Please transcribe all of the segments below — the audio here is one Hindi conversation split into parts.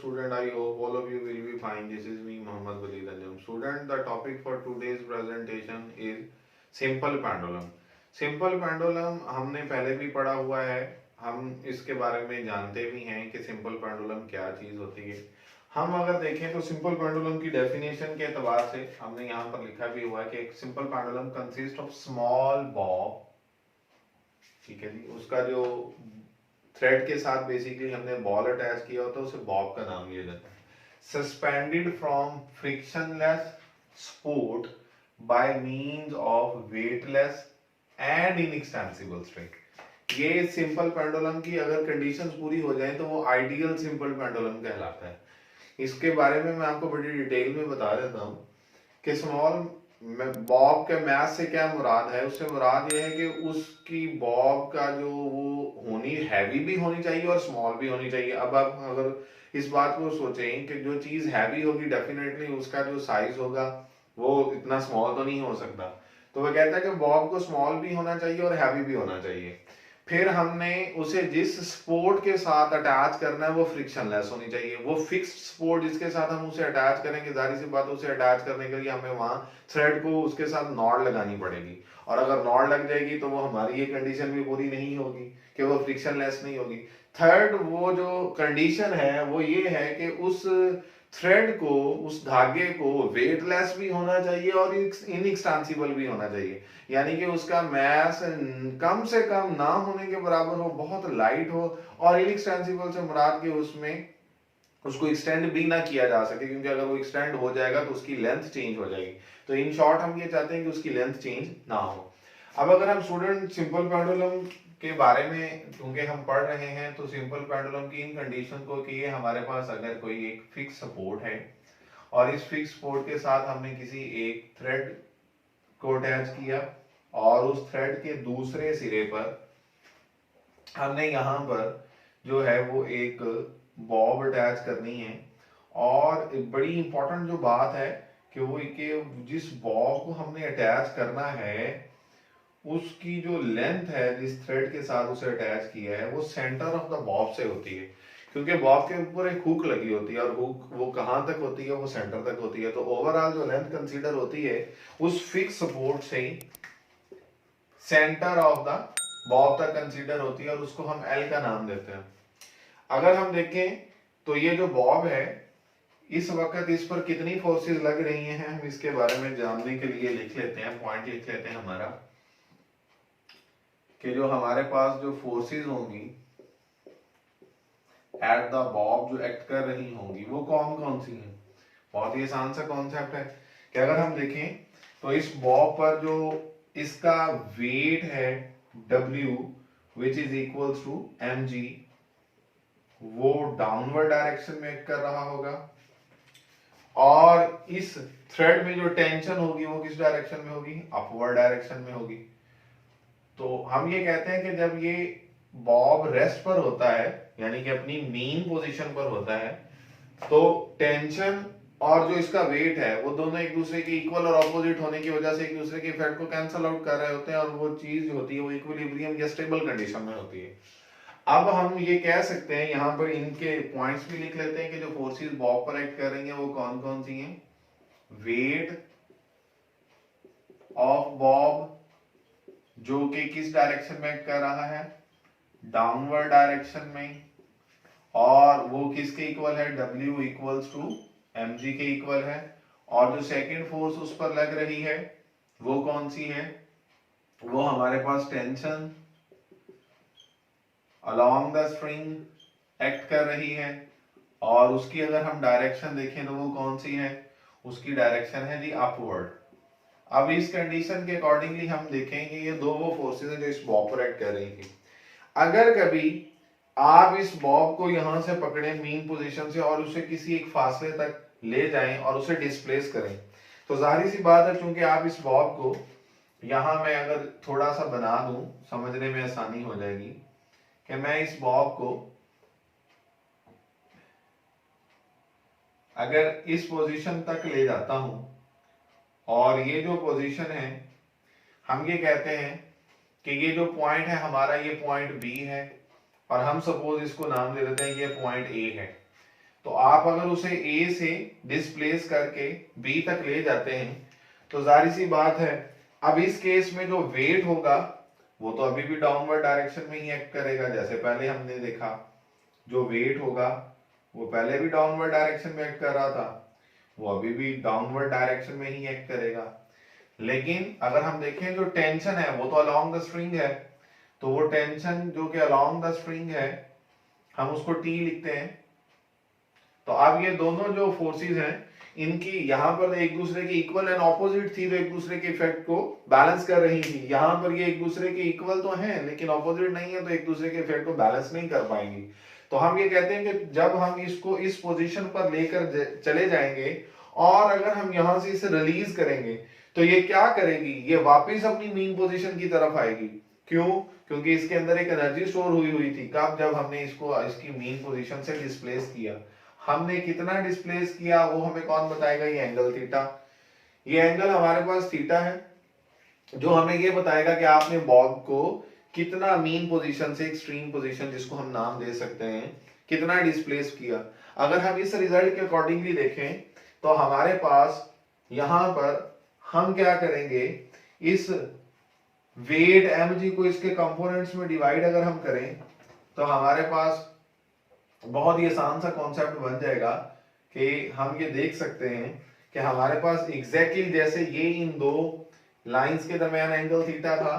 student. I hope all of you will be fine. This is me, Mohammad Waleed Anjum. Student, the topic for today's presentation is simple pendulum. Simple pendulum हमने पहले भी पढ़ा हुआ है, हम इसके बारे में जानते भी हैं कि सिंपल पेंडुलम क्या चीज होती है। हम अगर देखें तो सिंपल पेंडुलम की डेफिनेशन के एतबार से हमने यहाँ पर लिखा भी हुआ है कि एक simple pendulum consist of small Bob, ठीक है जी, उसका जो थ्रेड के साथ बेसिकली हमने बॉल अटैच किया होता है उसे बॉब का नाम लिया जाता है। Suspended from frictionless sport by means of weightless and inextensible string. ये सिंपल पेंडुलम की अगर कंडीशंस पूरी हो जाए तो वो आइडियल सिंपल पेंडुलम कहलाता है। इसके बारे में मैं आपको बड़ी डिटेल में बता देता हूँ कि स्मॉल बॉब के मैथ से क्या मुराद है। उससे मुराद ये है कि उसकी बॉब का जो वो होनी हैवी भी होनी चाहिए और स्मॉल भी होनी चाहिए। अब आप अगर इस बात को सोचें कि जो चीज हैवी होगी डेफिनेटली उसका जो साइज होगा वो इतना स्मॉल तो नहीं हो सकता, तो वह कहता है कि बॉब को स्मॉल भी होना चाहिए और हैवी भी होना चाहिए। फिर हमने उसे जिस सपोर्ट के साथ अटैच करना है वो फ्रिक्शनलेस होनी चाहिए। वो फिक्स्ड सपोर्ट जिसके साथ हम उसे अटैच करेंगे, जाहिर सी बात उसे अटैच करने के लिए हमें वहां थ्रेड को उसके साथ नॉट लगानी पड़ेगी, और अगर नॉट लग जाएगी तो वो हमारी ये कंडीशन भी पूरी नहीं होगी कि वो फ्रिक्शनलेस नहीं होगी। थर्ड वो जो कंडीशन है वो ये है कि उस थ्रेड को, उस धागे को वेटलेस भी होना चाहिए और इनएक्सटेंसिबल भी होना चाहिए, यानी कि उसका मैस कम से कम ना होने के बराबर हो, बहुत लाइट हो, और इनएक्सटेंसिबल से मुराद के उसमें उसको एक्सटेंड भी ना किया जा सके, क्योंकि अगर वो एक्सटेंड हो जाएगा तो उसकी लेंथ चेंज हो जाएगी। तो इन शॉर्ट हम ये चाहते हैं कि उसकी लेंथ चेंज ना हो। अब अगर हम स्टूडेंट सिंपल पेंडुलम के बारे में क्योंकि हम पढ़ रहे हैं तो सिंपल पेंडुलम की इन कंडीशन को कि ये हमारे पास अगर कोई एक फिक्स सपोर्ट है और इस फिक्स सपोर्ट के साथ हमने किसी एक थ्रेड को अटैच किया और उस थ्रेड के दूसरे सिरे पर हमने यहाँ पर जो है वो एक बॉब अटैच करनी है। और एक बड़ी इंपॉर्टेंट जो बात है कि वो कि जिस बॉब को हमने अटैच करना है उसकी जो लेंथ है जिस थ्रेड के साथ उसे अटैच किया है वो सेंटर ऑफ द बॉब से होती है, क्योंकि बॉब के ऊपर एक हुक लगी होती है और हुक वो कहां तक होती है, वो सेंटर तक होती है। तो ओवरऑल जो लेंथ कंसीडर होती है उस फिक्स सपोर्ट से ही सेंटर ऑफ द बॉब तक कंसीडर होती है और उसको हम एल का नाम देते हैं। अगर हम देखें तो ये जो बॉब है इस वक्त इस पर कितनी फोर्सेस लग रही हैं हम इसके बारे में जानने के लिए लिख लेते हैं, पॉइंट लिख लेते हैं हमारा कि जो हमारे पास जो फोर्सेस होंगी एट द बॉब जो एक्ट कर रही होंगी वो कौन कौन सी हैं। बहुत ही आसान सा कॉन्सेप्ट है कि अगर हम देखें तो इस बॉब पर जो इसका वेट है W which is equal to mg, वो डाउनवर्ड डायरेक्शन में एक्ट कर रहा होगा, और इस थ्रेड में जो टेंशन होगी वो किस डायरेक्शन में होगी, अपवर्ड डायरेक्शन में होगी। तो हम ये कहते हैं कि जब ये बॉब रेस्ट पर होता है यानी कि अपनी मीन पोजीशन पर होता है तो टेंशन और जो इसका वेट है वो दोनों एक दूसरे के इक्वल और ऑपोजिट होने की वजह से एक दूसरे के इफेक्ट को कैंसिल आउट कर रहे होते हैं और वो चीज जो होती है वो इक्विलिब्रियम या स्टेबल कंडीशन में होती है। अब हम ये कह सकते हैं, यहाँ पर इनके पॉइंट्स भी लिख लेते हैं कि जो फोर्सेस बॉब पर एक्ट कर रही हैं वो कौन कौन सी हैं। वेट ऑफ बॉब जो कि किस डायरेक्शन में एक्ट कर रहा है, डाउनवर्ड डायरेक्शन में, और वो किसके इक्वल है, W इक्वल्स टू mg के इक्वल है। और जो सेकंड फोर्स उस पर लग रही है वो कौन सी है, वो हमारे पास tension along the string act कर रही है, और उसकी अगर हम डायरेक्शन देखें तो वो कौन सी है, उसकी डायरेक्शन है जी अपवर्ड। अब इस कंडीशन के अकॉर्डिंगली हम देखेंगे ये दो वो फोर्सेस हैं जो इस बॉब पर एक्ट कर रही थी। अगर कभी आप इस बॉब को यहां से पकड़े मीन पोजीशन से और उसे किसी एक फासले तक ले जाएं और उसे डिस्प्लेस करें तो जाहिर सी बात है क्योंकि आप इस बॉब को यहां मैं अगर थोड़ा सा बना दूं समझने में आसानी हो जाएगी कि मैं इस बॉब को अगर इस पोजीशन तक ले जाता हूं और ये जो पोजीशन है हम ये कहते हैं कि ये जो पॉइंट है हमारा ये पॉइंट बी है और हम सपोज इसको नाम दे देते हैं ये पॉइंट ए है। तो आप अगर उसे ए से डिस्प्लेस करके बी तक ले जाते हैं तो जाहिर सी बात है अब इस केस में जो वेट होगा वो तो अभी भी डाउनवर्ड डायरेक्शन में ही एक्ट करेगा, जैसे पहले हमने देखा जो वेट होगा वो पहले भी डाउनवर्ड डायरेक्शन में एक्ट कर रहा था, वो अभी भी डाउनवर्ड डायरेक्शन में ही एक्ट करेगा। लेकिन अगर हम देखें जो टेंशन है वो तो अलोंग द स्ट्रिंग है, तो वो टेंशन जो कि अलोंग द स्ट्रिंग है हम उसको टी लिखते हैं। तो अब ये दोनों जो फोर्सेस हैं इनकी यहाँ पर एक दूसरे के इक्वल एंड ऑपोजिट थी, तो एक दूसरे के इफेक्ट को बैलेंस कर रही थी। यहाँ पर ये एक दूसरे के इक्वल तो हैं लेकिन ऑपोजिट नहीं है, तो एक दूसरे के इफेक्ट को बैलेंस नहीं कर पाएंगी। तो हम ये कहते हैं कि जब हम इसको इस पोजीशन पर लेकर चले जाएंगे और अगर हम यहाँ से इसे रिलीज करेंगे तो ये क्या करेगी, ये वापिस अपनी मीन पोजीशन की तरफ आएगी। क्यों? क्योंकि इसके अंदर एक एनर्जी स्टोर हुई थी। कब? जब हमने इसको इसकी मीन पोजीशन से डिस्प्लेस किया। हमने कितना डिस्प्लेस किया वो हमें कौन बताएगा? ये एंगल थीटा। ये एंगल हमारे पास थीटा है जो हमें ये बताएगा कि आपने बॉब को कितना मीन पोजीशन से एक्सट्रीम पोजीशन, जिसको हम नाम दे सकते हैं, कितना डिस्प्लेस किया। अगर हम इस रिजल्ट के अकॉर्डिंगली देखें तो हमारे पास यहां पर हम क्या करेंगे, इस वेट mg को इसके कंपोनेंट्स में डिवाइड अगर हम करें तो हमारे पास बहुत ही आसान सा कॉन्सेप्ट बन जाएगा कि हम ये देख सकते हैं कि हमारे पास एग्जैक्टली जैसे ये इन दो लाइंस के दरमियान एंगल थीटा था,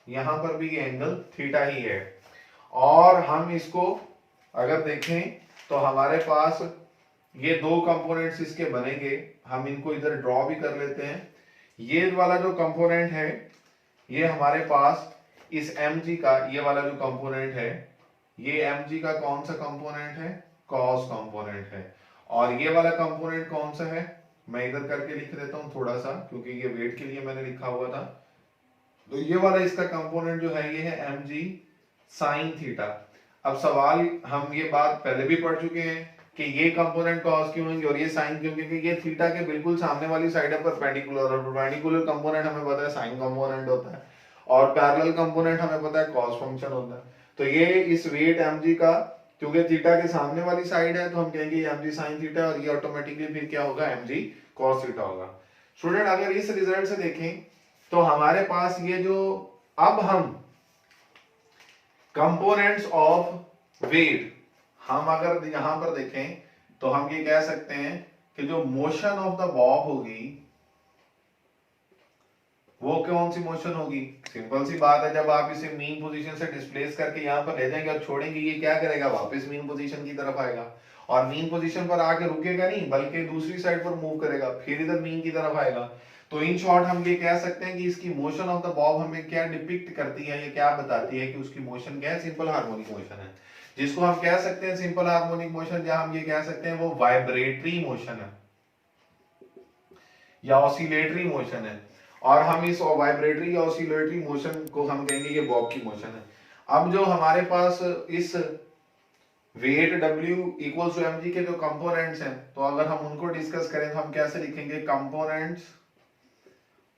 यहां पर भी ये एंगल थीटा ही है। और हम इसको अगर देखें तो हमारे पास ये दो कंपोनेंट्स इसके बनेंगे, हम इनको इधर ड्रॉ भी कर लेते हैं। ये वाला जो कंपोनेंट है ये हमारे पास इस mg का, ये वाला जो कंपोनेंट है ये mg का कौन सा कंपोनेंट है? कॉस कंपोनेंट है। और ये वाला कंपोनेंट कौन सा है? मैं इधर करके लिख देता हूं थोड़ा सा, क्योंकि ये वेट के लिए मैंने लिखा हुआ था। तो ये वाला इसका कंपोनेंट जो है ये है mg साइन थीटा। अब सवाल, हम ये बात पहले भी पढ़ चुके हैं कि ये कंपोनेंट कॉस क्यों होंगे और ये साइन क्यों, क्योंकि ये थीटा के बिल्कुल सामने वाली साइड है परपेंडिकुलर, और परपेंडिकुलर कंपोनेंट हमें पता है साइन कंपोनेंट होता है और पैरेलल कंपोनेंट हमें पता है कॉस फंक्शन होता है। तो ये इस वेट mg का क्योंकि थीटा के सामने वाली साइड है तो हम कहेंगे ये mg साइन थीटा और ये ऑटोमेटिकली फिर क्या होगा? mg cos थीटा होगा। स्टूडेंट अगर इस रिजल्ट से देखें तो हमारे पास ये जो, अब हम कंपोनेंट्स ऑफ वेट हम अगर यहां पर देखें तो हम ये कह सकते हैं कि जो मोशन ऑफ द बॉब होगी वो कौन सी मोशन होगी? सिंपल सी बात है, जब आप इसे मीन पोजीशन से डिस्प्लेस करके यहां पर ले जाएंगे और छोड़ेंगे, ये क्या करेगा? वापस मीन पोजीशन की तरफ आएगा और मीन पोजीशन पर आके रुकेगा नहीं बल्कि दूसरी साइड पर मूव करेगा, फिर इधर मीन की तरफ आएगा। तो इन शॉर्ट हम ये कह सकते हैं कि इसकी मोशन ऑफ द बॉब हमें क्या डिपिक्ट करती है, ये क्या बताती है कि उसकी मोशन क्या है? सिंपल हार्मोनिक मोशन है, जिसको हम कह सकते हैं सिंपल हार्मोनिक मोशन, या हम ये कह सकते हैं वो वाइब्रेटरी मोशन है या ऑसिलेटरी मोशन है। और हम इस वाइब्रेटरी या ऑसिलेटरी मोशन को हम कहेंगे ये बॉब की मोशन है। अब जो हमारे पास इस weight W equals to mg के जो कंपोनेंट्स हैं, तो अगर हम उनको डिस्कस करें तो हम कैसे लिखेंगे? Components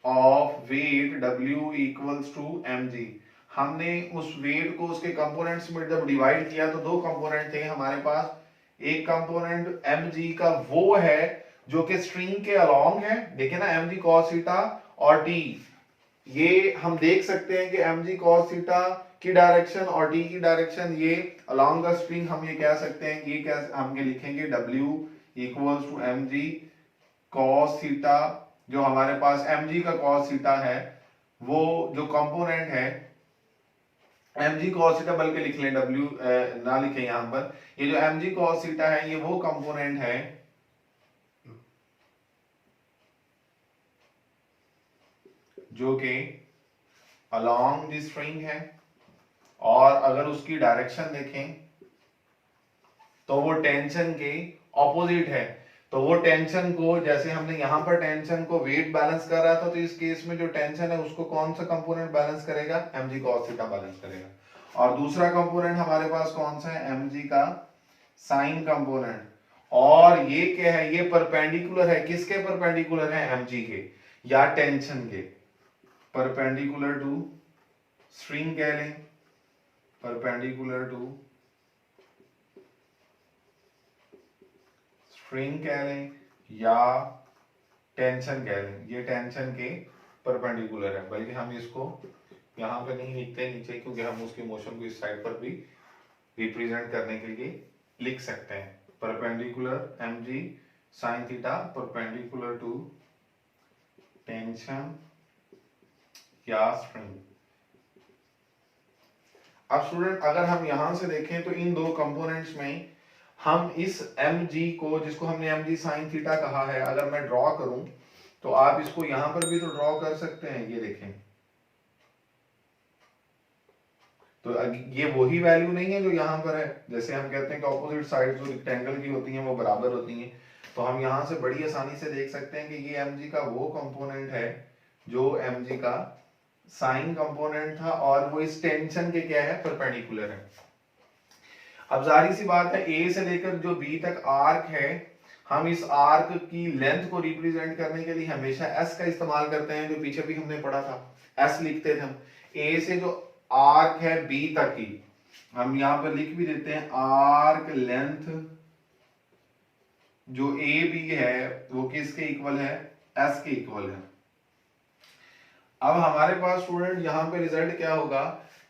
of weight W equals to mg। हमने उस वेट को उसके कंपोनेंट्स में जब डिवाइड किया तो दो कंपोनेंट थे हमारे पास। एक कंपोनेंट mg का वो है जो कि स्ट्रिंग के अलोंग है, देखे ना, mg cos थीटा और t, ये हम देख सकते हैं कि mg cos थीटा की डायरेक्शन और t की डायरेक्शन ये अलोंग द स्ट्रिंग, हम ये कह सकते हैं कि ये क्या हम ये लिखेंगे w equals to mg cos theta. जो हमारे पास mg का cos थीटा है वो जो कंपोनेंट है mg cos थीटा, बल्कि लिख लें w ना लिखें यहां पर, ये जो mg cos थीटा है ये वो कंपोनेंट है जो कि अलोंग द स्ट्रिंग है, और अगर उसकी डायरेक्शन देखें तो वो टेंशन के ऑपोजिट है। तो वो टेंशन को, जैसे हमने यहां पर टेंशन को वेट बैलेंस कर रहा था, तो इस केस में जो टेंशन है उसको कौन सा कंपोनेंट बैलेंस करेगा? mg cos थीटा बैलेंस करेगा। और दूसरा कंपोनेंट हमारे पास कौन सा है? mg का साइन कंपोनेंट। और ये क्या है? ये परपेंडिकुलर है, किसके परपेंडिकुलर है? mg के या टेंशन के, परपेंडिकुलर टू स्ट्रिंग कह लें, परपेंडिकुलर टू स्ट्रिंग कह लें या टेंशन कह लें, ये टेंशन के परपेंडिकुलर है, बल्कि हम इसको यहाँ पे नहीं लिखते नीचे, क्योंकि हम उसकी मोशन को इस साइड पर भी रिप्रेजेंट करने के लिए लिख सकते हैं। Perpendicular M G sine theta perpendicular to tension या स्ट्रिंग। अब स्टूडेंट अगर हम यहां से देखें तो इन दो कंपोनेंट्स में हम इस एम जी को, जिसको हमने एम जी साइन थीटा कहा है, अगर मैं ड्रॉ करूं तो आप इसको यहां पर भी तो ड्रॉ कर सकते हैं। ये देखें, तो ये वही वैल्यू नहीं है जो यहाँ पर है। जैसे हम कहते हैं कि ऑपोजिट साइड जो रेक्टेंगल की होती हैं वो बराबर होती हैं, तो हम यहाँ से बड़ी आसानी से देख सकते हैं कि ये mg का वो कंपोनेंट है जो mg का साइन कंपोनेंट था, और वो इस टेंशन के क्या है, परपेंडिकुलर है। अब जाहिर सी बात है, a से लेकर जो b तक आर्क है, हम इस आर्क की लेंथ को रिप्रेजेंट करने के लिए हमेशा s का इस्तेमाल करते हैं, जो पीछे भी हमने पढ़ा था, s लिखते थे हम। a से जो आर्क है b तक की, हम यहां पर लिख भी देते हैं आर्क लेंथ जो ए बी है वो किसके इक्वल है, s के इक्वल है। अब हमारे पास स्टूडेंट यहाँ पे रिजल्ट क्या होगा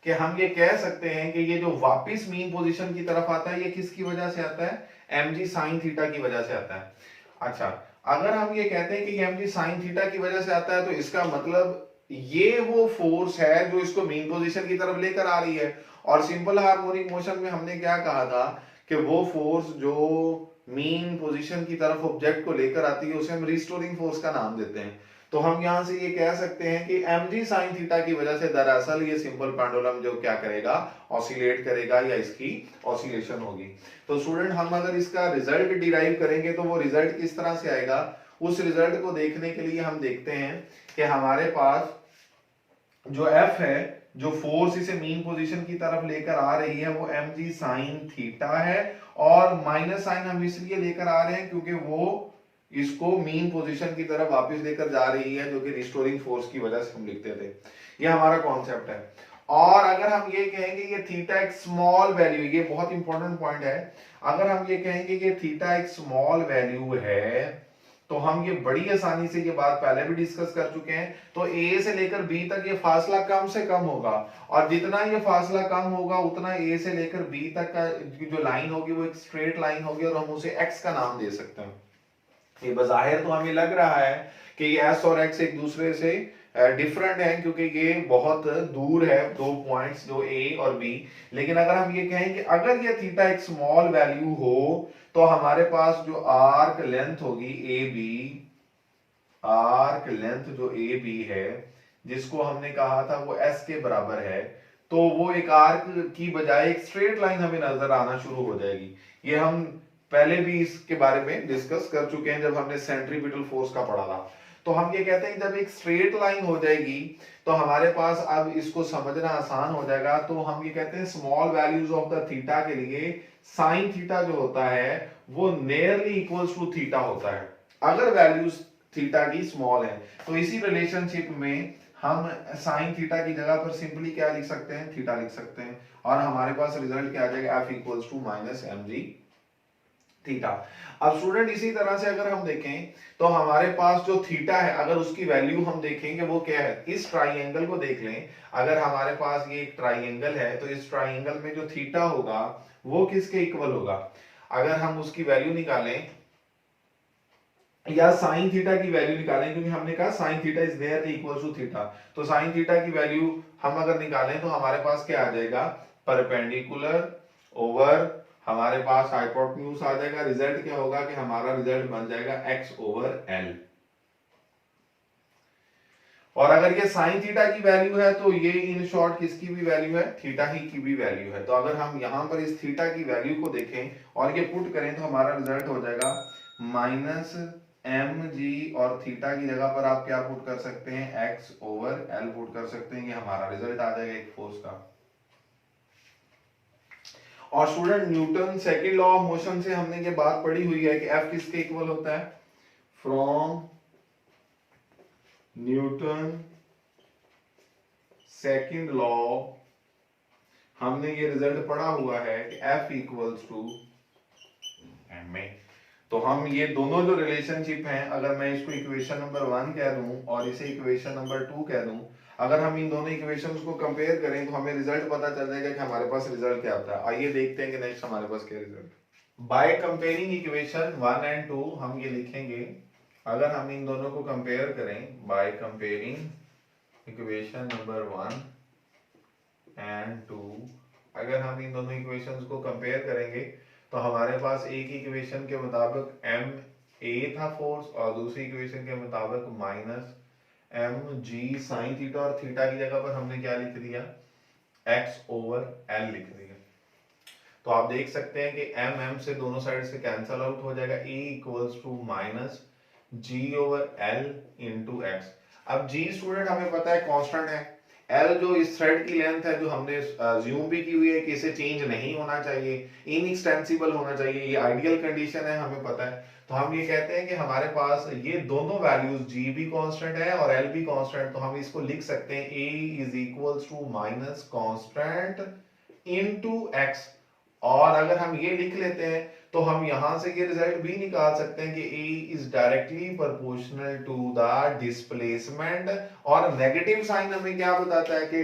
कि हम ये कह सकते हैं कि ये जो वापिस मीन पोजीशन की तरफ आता है, ये किसकी वजह से आता है, mg साइन थीटा की वजह से आता है। अच्छा, अगर हम ये कहते हैं कि mg साइन थीटा की वजह से आता है, तो इसका मतलब ये वो फोर्स है जो इसको मीन पोजीशन की तरफ लेकर आ रही है। और सिंपल हार्मोनिक मोशन में हमने क्या कहा था कि वो फोर्स जो मीन पोजीशन की तरफ ऑब्जेक्ट को लेकर आती है उसे हम रिस्टोरिंग फोर्स का नाम देते हैं। तो हम यहां से ये कह सकते हैं कि mg साइन थीटा की वजह से दरअसल ये सिंपल पेंडुलम जो क्या करेगा, ऑसिलेट करेगा या इसकी ऑसिलेशन होगी। तो स्टूडेंट हम अगर इसका रिजल्ट डिराइव करेंगे तो वो रिजल्ट किस तरह से आएगा, उस रिजल्ट को देखने के लिए हम देखते हैं कि हमारे पास जो F है, जो फोर्स इसे मीन पोजीशन की तरफ लेकर आ रही है, वो mg साइन थीटा है। और माइनस साइन हम इसलिए लेकर आ रहे हैं क्योंकि वो इसको मीन पोजीशन की तरफ वापस लेकर जा रही है, जो कि रिस्टोरिंग फोर्स की वजह से हम लिखते थे। ये हमारा कॉन्सेप्ट है। और अगर हम ये कहेंगे ये थीटा एक स्मॉल वैल्यू, ये बहुत इंपॉर्टेंट पॉइंट है, अगर हम ये कहेंगे कि थीटा एक स्मॉल वैल्यू है, तो हम ये बड़ी आसानी से ये बात पहले भी डिस्कस कर चुके हैं। तो ए से लेकर बी तक ये फासला कम से कम होगा, और जितना ये फासला कम होगा उतना ए से लेकर बी तक का जो लाइन होगी वो एक स्ट्रेट लाइन होगी, और हम उसे एक्स का नाम दे सकते हैं। ये बज़ाहिर तो हमें लग रहा है कि ये एस और एक्स एक दूसरे से डिफरेंट है, क्योंकि ये बहुत दूर है, दो पॉइंट्स जो ए और बी। लेकिन अगर हम ये कहें कि अगर ये थीटा एक स्मॉल वैल्यू हो, तो हमारे पास जो आर्क लेंथ होगी ए बी, आर्क लेंथ जो ए बी है, जिसको हमने कहा था वो एस के बराबर है, तो वो एक आर्क की बजाय एक स्ट्रेट लाइन हमें नजर आना शुरू हो जाएगी। ये हम पहले भी इसके बारे में डिस्कस कर चुके हैं जब हमने सेंट्रीपिटल फोर्स का पढ़ा था। तो हम ये कहते हैं जब एक स्ट्रेट लाइन हो जाएगी तो हमारे पास अब इसको समझना आसान हो जाएगा। तो हम ये कहते हैं small values of the theta के लिए साइन थीटा जो होता है वो नियरली इक्वल्स टू थीटा होता है, अगर वैल्यूज थीटा की स्मॉल है। तो इसी रिलेशनशिप में हम साइन थीटा की जगह पर सिंपली क्या लिख सकते हैं, थीटा लिख सकते हैं, और हमारे पास रिजल्ट क्या आ जाएगा, F equals to minus mg theta. अब स्टूडेंट इसी तरह से अगर हम देखें तो हमारे पास जो थीटा है, अगर उसकी वैल्यू हम देखेंगे वो क्या है, इस ट्राइंगल को देख लें। अगर हमारे पास ये एक ट्राइंगल है तो इस ट्राइंगल में जो थीटा होगा वो किसके इक्वल होगा, अगर हम उसकी वैल्यू निकालें या साइन थीटा की वैल्यू निकालें, क्योंकि हमने कहा sine theta is nearly equal to theta, तो साइन थीटा की वैल्यू हम अगर निकालें तो हमारे पास क्या आ जाएगा, परपेंडिकुलर ओवर हमारे पास हाइपोटेन्यूज आ जाएगा। रिजल्ट क्या होगा कि हमारा रिजल्ट बन जाएगा x ओवर l। और अगर ये साइन थीटा की वैल्यू है तो ये इन शॉर्ट किसकी भी वैल्यू है, थीटा ही की भी वैल्यू है। तो अगर हम यहां पर इस थीटा की वैल्यू को देखें और ये पुट करें तो हमारा रिजल्ट हो जाएगा माइनस mg, और थीटा की जगह पर आप क्या पुट कर सकते हैं, x ओवर l पुट कर सकते हैं। ये हमारा रिजल्ट आ जाएगा एक फोर्स का। और student Newton second law of motion से हमने ये बात पढ़ी हुई है कि F किसके इक्वल होता है, फ्रॉम न्यूटन सेकंड लॉ हमने ये रिजल्ट पढ़ा हुआ है कि F इक्वल्स टू ma। तो हम ये दोनों जो रिलेशनशिप हैं, अगर मैं इसको इक्वेशन नंबर 1 कह दूं और इसे इक्वेशन नंबर 2 कह दूं, अगर हम इन दोनों इक्वेशंस को कंपेयर करें तो हमें रिजल्ट पता चल जाएगा कि हमारे पास रिजल्ट क्या आता है। आइए देखते हैं कि नेक्स्ट हमारे पास क्या result. By comparing equation 1 and 2 हम ये लिखेंगे, अगर हम इन दोनों को कंपेयर करें, by comparing equation number 1 and 2, अगर हम इन दोनों इक्वेशंस को कंपेयर करेंगे तो हमारे पास एक इक्वेशन के मुताबिक एम ए था फोर्स और दूसरी इक्वेशन के मुताबिक minus M G sine theta, और थीटा की जगह पर हमने क्या लिख दिया, एक्स ओवर एल लिख दिया। तो आप देख सकते हैं कि एम एम से दोनों साइड से कैंसल आउट हो जाएगा, A equals to minus G over L into X. अब जी स्टूडेंट हमें पता है कांस्टेंट है, एल जो इस थ्रेड की लेंथ है जो हमने ज्यूम भी की हुई है कि इसे चेंज नहीं होना चाहिए, इनएक्सटेंसिबल होना चाहिए, ये आइडियल कंडीशन है हमें पता है। तो हम ये कहते हैं कि हमारे पास ये दोनों वैल्यूज जी भी कांस्टेंट है और एल भी कांस्टेंट, तो हम इसको लिख सकते हैं A is equals to minus constant into X. और अगर हम ये लिख लेते हैं तो हम यहां से ये रिजल्ट भी निकाल सकते हैं कि A is directly proportional to the displacement, और नेगेटिव साइन हमें क्या बताता है कि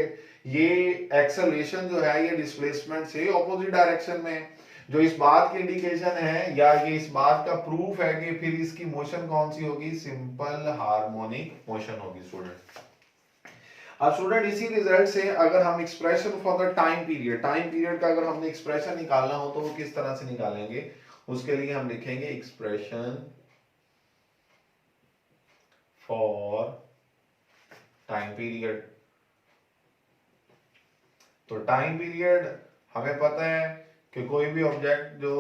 ये एक्सेलरेशन जो है ये डिस्प्लेसमेंट से ऑपोजिट डायरेक्शन में है, जो इस बात की इंडिकेशन है या ये इस बात का प्रूफ है कि फिर इसकी मोशन कौन सी होगी, सिंपल हार्मोनिक मोशन होगी स्टूडेंट। अब स्टूडेंट इसी रिजल्ट से अगर हम expression for the time period का अगर हमने एक्सप्रेशन निकालना हो तो वो किस तरह से निकालेंगे, उसके लिए हम लिखेंगे एक्सप्रेशन फॉर टाइम पीरियड। तो टाइम पीरियड हमें पता है कि कोई भी ऑब्जेक्ट जो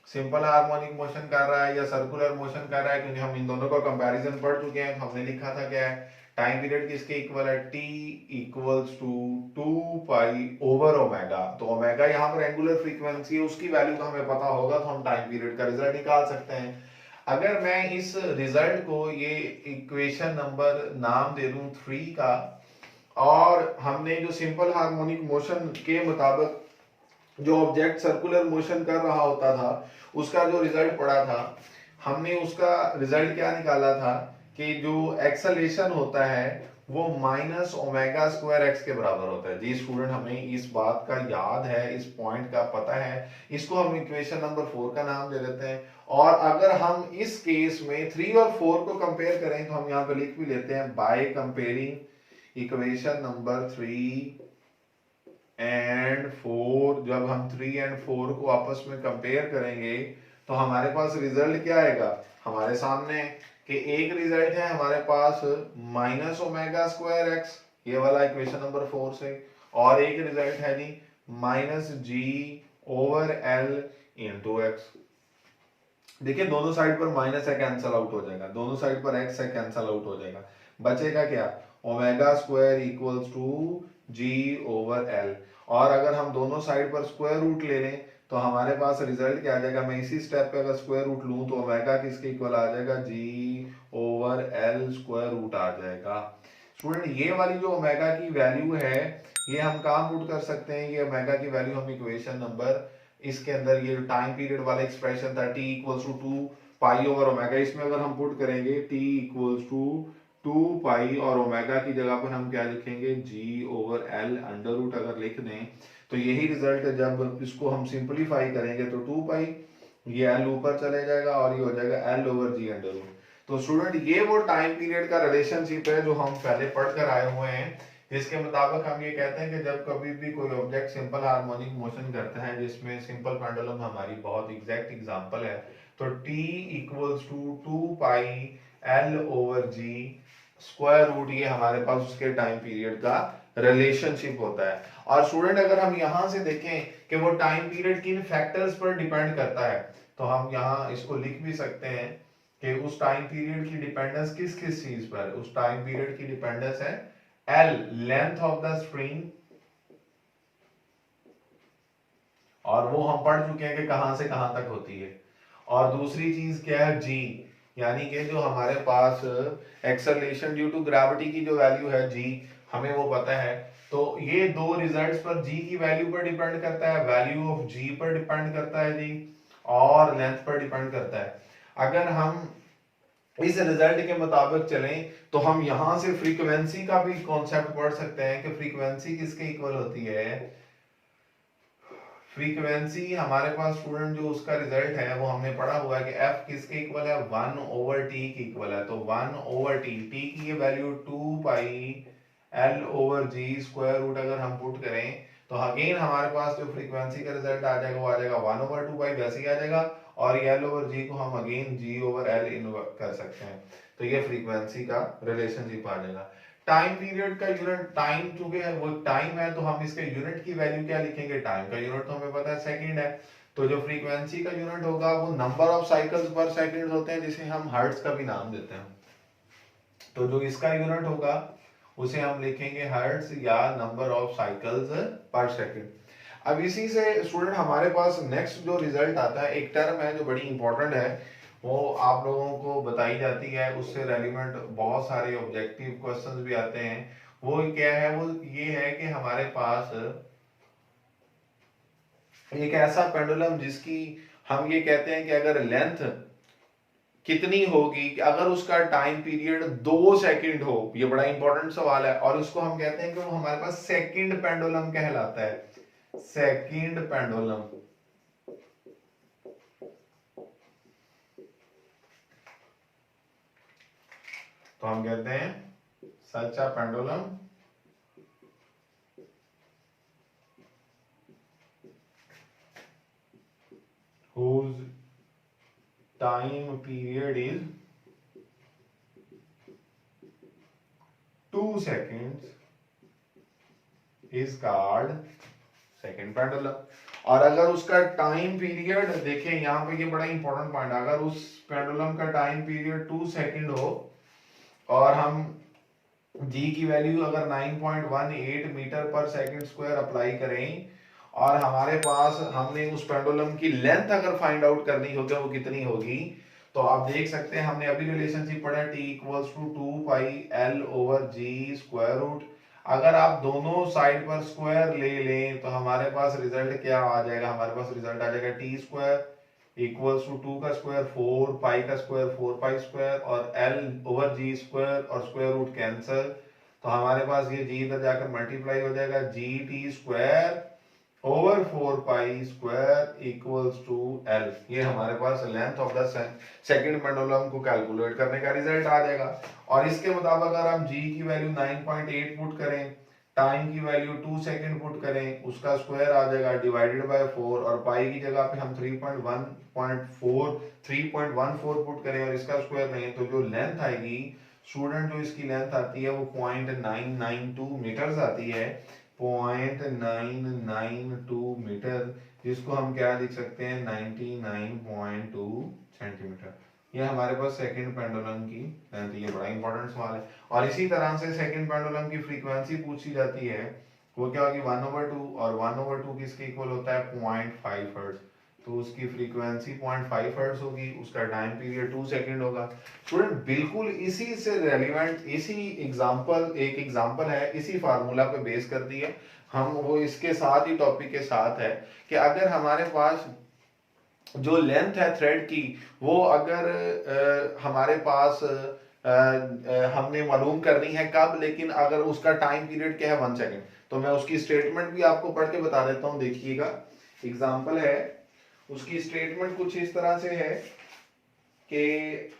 सिंपल हार्मोनिक मोशन कर रहा है या सर्कुलर मोशन कर रहा है, क्योंकि हम इन दोनों का कंपैरिजन पढ़ चुके हैं, तो हमने लिखा था क्या है, टाइम पीरियड किसके इक्वल है, t equals to 2 pi over omega. तो ओमेगा यहाँ पर एंगुलर फ्रीक्वेंसी है, उसकी वैल्यू का हमें पता होगा तो हम टाइम पीरियड का रिजल्ट निकाल सकते हैं। अगर मैं इस रिजल्ट को ये इक्वेशन नंबर नाम दे दूं 3 का, और हमने जो सिंपल हार्मोनिक मोशन के मुताबिक जो ऑब्जेक्ट सर्कुलर मोशन कर रहा होता था उसका जो रिजल्ट पड़ा था, हमने उसका रिजल्ट क्या निकाला था कि जो एक्सेलरेशन होता है वो माइनस ओमेगा स्क्वायर एक्स के बराबर होता है। जी स्टूडेंट हमें इस बात का याद है, इस पॉइंट का पता है, इसको हम इक्वेशन नंबर 4 का नाम दे देते हैं। और अगर हम इस केस में 3 और 4 को कंपेयर करें तो हम यहाँ पे लिख भी लेते हैं, by comparing equation number 3 and 4, जब हम 3 एंड 4 को आपस में कंपेयर करेंगे तो हमारे पास रिजल्ट क्या आएगा, हमारे सामने कि एक रिजल्ट है हमारे पास माइनस ओमेगा स्क्वायर एक्स, ये वाला इक्वेशन नंबर 4 से, और एक रिजल्ट है जी minus G over L into x. देखिए दोनों साइड पर माइनस है, कैंसल आउट हो जाएगा, दोनों साइड पर एक्स है, कैंसल आउट हो जाएगा, बचेगा क्या, omega square equals to G over L. और अगर हम दोनों साइड पर स्क्वायर रूट ले लें तो हमारे पास रिजल्ट क्या आ जाएगा, मैं इसी स्टेप पे अगर स्क्वायर रूट लूं तो ओमेगा किसके इक्वल आ जाएगा, जी ओवर एल स्क्वायर रूट आ जाएगा। स्टूडेंट ये वाली जो ओमेगा की वैल्यू है ये हम कहाँ पुट कर सकते हैं, ये ओमेगा की वैल्यू हम इक्वेशन नंबर इसके अंदर ये टाइम पीरियड वाला एक्सप्रेशन था t equals to 2 pi over omega, इसमें अगर हम पुट करेंगे t इक्वल्स टू 2 पाई और ओमेगा की जगह पर हम क्या लिखेंगे, g over l under root अगर लिख दें तो यही रिजल्ट है। जब इसको हम सिंपलीफाई करेंगे तो 2 पाई, ये l ऊपर चले जाएगा और ये हो जाएगा l over g under root. तो स्टूडेंट ये वो टाइम पीरियड का रिलेशनशिप है जो हम पहले पढ़ कर आए हुए हैं, जिसके मुताबिक हम ये कहते हैं कि जब कभी भी कोई ऑब्जेक्ट सिंपल हार्मोनिक मोशन करता है, जिसमें सिंपल पेंडुलम हमारी बहुत एग्जैक्ट एग्जांपल है, तो t equals to 2 pi l over g square root, ये हमारे पास उसके टाइम पीरियड का रिलेशनशिप होता है। और स्टूडेंट अगर हम यहां से देखें कि वो टाइम पीरियड किन फैक्टर्स पर डिपेंड करता है, तो हम यहाँ इसको लिख भी सकते हैं कि उस टाइम पीरियड की डिपेंडेंस किस किस चीज पर, उस टाइम पीरियड की डिपेंडेंस है L length of the spring, और वो हम पढ़ चुके हैं कि कहां से कहां तक होती है, और दूसरी चीज क्या है G, यानी कि जो हमारे पास एक्सेलरेशन ड्यू टू ग्रेविटी की जो वैल्यू है G हमें वो पता है। तो ये दो रिजल्ट्स पर G की वैल्यू पर डिपेंड करता है, वैल्यू ऑफ G पर डिपेंड करता है जी, और लेंथ पर डिपेंड करता है। अगर हम इस रिजल्ट के मुताबिक चलें तो हम यहां से फ्रीक्वेंसी का भी कॉन्सेप्ट पढ़ सकते हैं कि फ्रीक्वेंसी किसके इक्वल होती है। फ्रीक्वेंसी हमारे पास स्टूडेंट जो उसका रिजल्ट है वो हमने पढ़ा हुआ है कि एफ किसके इक्वल है, 1/t के इक्वल है। तो 1/t, टी की ये वैल्यू 2πL/g² अगर हम पुट करें तो अगेन हमारे पास जो फ्रीक्वेंसी का रिजल्ट आ जाएगा वो आ जाएगा 1/2 वैसे ही आ जाएगा, और ये L/g को हम अगेन g/L इन कर सकते हैं। तो ये फ्रीक्वेंसी का रिलेशनशिप आ जाएगा। टाइम पीरियड का यूनिट, टाइम चूंकि वो टाइम है तो हम इसके यूनिट की वैल्यू क्या लिखेंगे, टाइम का यूनिट तो हमें पता है सेकंड है। तो जो फ्रीक्वेंसी का यूनिट होगा वो नंबर ऑफ साइकिल्स पर सेकंड होते हैं, जिसे हम हर्ट्ज का भी नाम देते हैं। तो जो इसका यूनिट होगा उसे हम लिखेंगे हर्ट्ज या नंबर ऑफ साइकिल्स पर सेकंड। अब इसी से स्टूडेंट हमारे पास नेक्स्ट जो रिजल्ट आता है, एक टर्म है जो बड़ी इंपॉर्टेंट है, वो आप लोगों को बताई जाती है, उससे रेलिवेंट बहुत सारे ऑब्जेक्टिव क्वेश्चंस भी आते हैं। वो क्या है, वो ये है कि हमारे पास एक ऐसा पेंडुलम जिसकी हम ये कहते हैं कि अगर लेंथ कितनी होगी, कि अगर उसका टाइम पीरियड 2 सेकंड हो, ये बड़ा इंपॉर्टेंट सवाल है, और उसको हम कहते हैं कि वो हमारे पास सेकंड पेंडुलम कहलाता है, सेकंड पेंडुलम। तो हम कहते हैं such a pendulum whose time period is 2 seconds is called second pendulum। और अगर उसका टाइम पीरियड देखें, यहाँ पे ये बड़ा इंपॉर्टेंट पॉइंट, अगर उस पेंडुलम का टाइम पीरियड 2 सेकंड हो और हम जी की वैल्यू अगर 9.18 मीटर पर सेकंड स्क्वायर अप्लाई करें, और हमारे पास हमने उस पेंडुलम की लेंथ अगर फाइंड आउट करनी होगी वो कितनी होगी, तो आप देख सकते हैं हमने अभी रिलेशनशिप पढ़ा T इक्वल्स टू 2πL/g²। अगर आप दोनों साइड पर स्क्वायर ले लें तो हमारे पास रिजल्ट क्या आ जाएगा, हमारे पास रिजल्ट आ जाएगा T² इक्वल्स टू 2 का स्क्वायर 4, पाई का स्क्वायर 4π² और L/g² और स्क्वायर रूट कैंसिल। तो हमारे पास ये g इधर जाकर मल्टीप्लाई हो जाएगा, GT²/4π² इक्वल्स टू L। ये हमारे पास length of the second pendulum को कैलकुलेट करने का रिजल्ट आ जाएगा। और इसके मुताबिक अगर हम g की वैल्यू 9.8 पुट करें, टाइम की वैल्यू 2 सेकंड पुट करें, उसका स्क्वायर आ जाएगा डिवाइडेड बाय 4, और पाई की जगह पे हम 3.14 पुट करें और इसका स्क्वायर नहीं, तो जो लेंथ आएगी स्टूडेंट, जो इसकी लेंथ आती है वो 0.992 मीटर्स आती है, 0.992 मीटर, जिसको हम क्या लिख सकते हैं 99.2 सेंटीमीटर। ये हमारे पास सेकंड पेंडुलम की लेंथ। ये बड़ा इंपॉर्टेंट सवाल है। और इसी तरह से सेकंड पेंडुलम की फ्रीक्वेंसी पूछी जाती है, वो क्या होगी 1/2, और 1/2 किसके इक्वल होता है 0.5 हर्ट्ज। तो उसकी फ्रीक्वेंसी 0.5 हर्ट्ज होगी, उसका टाइम पीरियड 2 सेकंड होगा। स्टूडेंट बिल्कुल इसी से रेलिवेंट, इसी एग्जांपल, एक एग्जांपल है, इसी फार्मूला पे बेस कर दी है हम, वो इसके साथ ही टॉपिक के साथ है कि अगर हमारे पास जो लेंथ है थ्रेड की, वो अगर हमारे पास हमने मालूम करनी है कब, लेकिन अगर उसका टाइम पीरियड क्या है 1 सेकंड, तो मैं उसकी स्टेटमेंट भी आपको पढ़ के बता देता हूं। देखिएगा, एग्जांपल है, उसकी स्टेटमेंट कुछ इस तरह से है कि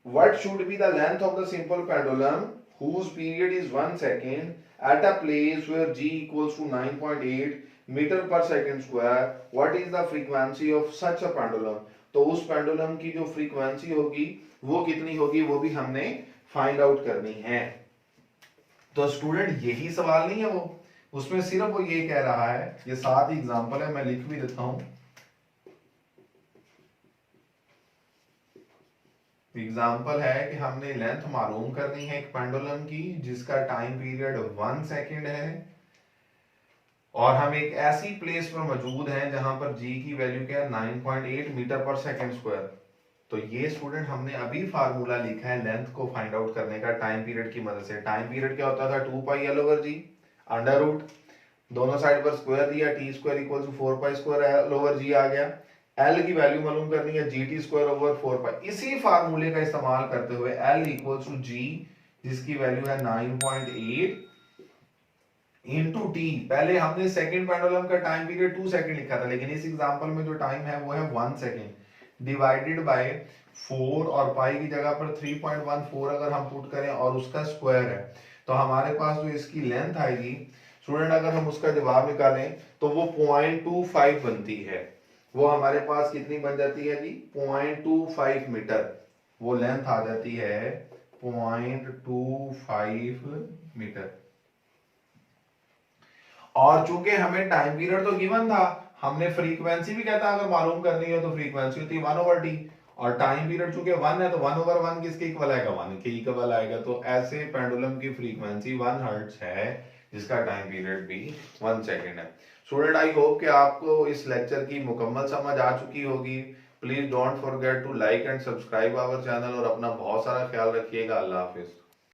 what should be the length of the simple pendulum whose period is 1 second at a place where g equals to 9.8 metre पर second square, what is the frequency of such a pendulum। तो उस पेंडुलम की जो फ्रीक्वेंसी होगी वो कितनी होगी, वो भी हमने फाइंड आउट करनी है। तो स्टूडेंट यही सवाल नहीं है वो, उसमें सिर्फ वो ये कह रहा है, ये साथ ही एग्जांपल है, मैं लिख भी देता हूं। एग्जाम्पल है कि हमने लेंथ मालूम करनी है एक पेंडुलम की जिसका टाइम पीरियड 1 सेकंड है, और हम एक ऐसी प्लेस पर मौजूद हैं जहां पर g की वैल्यू क्या है 9.8 मीटर पर सेकंड स्क्वायर। तो ये स्टूडेंट हमने अभी फार्मूला लिखा है लेंथ को फाइंड आउट करने का टाइम पीरियड की मदद से। टाइम पीरियड क्या होता था 2πL/g अंडर रूट, दोनों साइड पर स्क्वायर दिया, T² इक्वल टू 4π² L/g आ गया, एल की वैल्यू मालूम करनी है, GT स्क्वायर ओवर 4 पाई। इसी फार्मूले का इस्तेमाल करते हुए L इक्वल्स टू G, जिसकी वैल्यू है 9.8 इंटू टी। पहले हमने सेकंड पेंडुलम का टाइम पीरियड 2 सेकंड लिखा था, लेकिन इस एग्जांपल में जो टाइम है वो है 1 सेकंड डिवाइडेड बाय 4, और पाई की जगह पर 3.14 अगर हम पुट करें और उसका स्क्वायर है, तो हमारे पास जो इसकी लेंथ आएगी स्टूडेंट, अगर हम उसका जवाब निकालें तो वो 0.25 बनती है। वो हमारे पास कितनी बन जाती है जी? 0.25 मीटर। वो लेंथ आ जाती है 0.25 मीटर। और चूंकि हमें टाइम पीरियड तो गिवन था, हमने फ्रीक्वेंसी भी कहता अगर मालूम करनी है तो फ्रीक्वेंसी होती है 1/t, और टाइम पीरियड चूंकि 1 है तो 1/1 किसके इक्वल आएगा? 1 के इक्वल आएगा। तो ऐसे पेंडुलम की फ्रीक्वेंसी 1 हर्ट्ज है, जिसका टाइम पीरियड भी 1 सेकंड है। स्टूडेंट, आई होप कि आपको इस लेक्चर की मुकम्मल समझ आ चुकी होगी। Please don't forget to like and subscribe our channel, और अपना बहुत सारा ख्याल रखिएगा। अल्लाह हाफिज।